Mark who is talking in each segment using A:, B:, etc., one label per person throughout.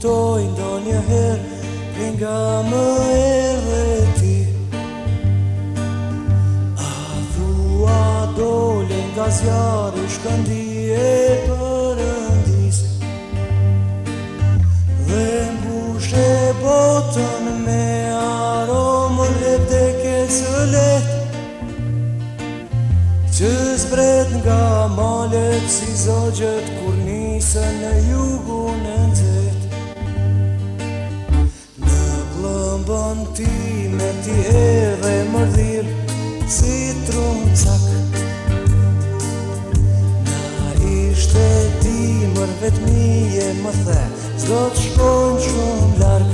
A: kuptoj ndonjëherë nga më erdhe ti. A thua dole nga zjarri shkëndije Perëndis, dhe mbushe botën me aromën e vdekjes së lehtë, që zbret nga malet si zogjet kur nisën në jugun e nxehtë. Në klëmbën time ti erdhe mërdhir si trumcak. Na ishte dimër vetmije më the, s'do të shkojmë shumë larg,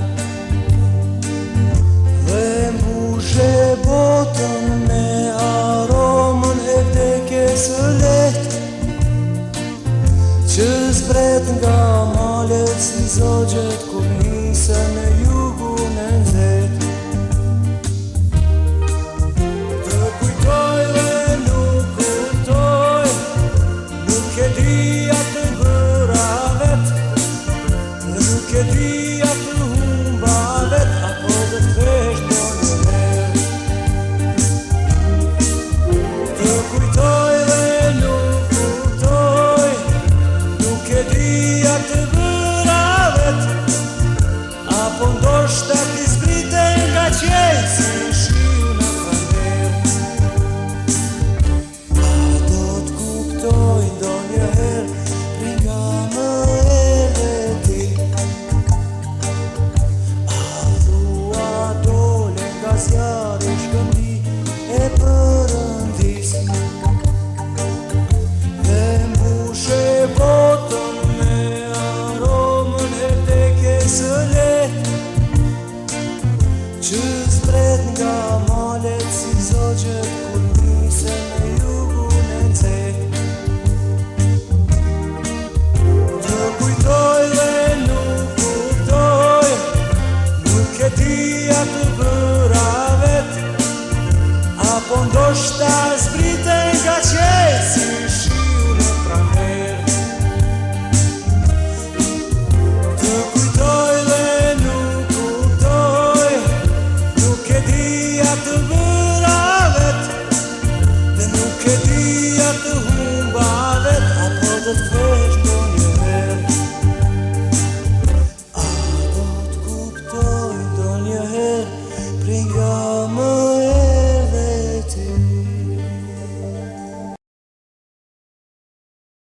A: dhe mbushe botën me aromën e vdekjes së lehtë, që zbret nga malet si zogjet kur nisën në jugun e nxehtë. Të kujtoj dhe nuk kuptoj, nuk e di atë bëra vet, nuk e di atë humba vet, apo dhe të kthesh ndonjëherë. Të kujtoj dhe nuk kuptoj, nuk e di atë bëra vet, apo ndoshta ti zbriten nga qelë si shiu në pranverë. A do të kuptoj ndonjëherë nga më erdhe ti. A thua dole nga zjarri shkëndi e Perëndis, dhe mbushe botën me aromën e vdekjes së lehtë, që zbret nga malet si zogjet kur nisën në jugun e nxehtë. Të kujtoj dhe nuk kuptoj, nuk e di atë bëra vet, apo ndoshta zbriten nga qelë si shiu në pranverë. Të kujtoj dhe nuk kuptoj, nuk e di atë bëra vet, dhe nuk e di atë humba vet, apo të kthesh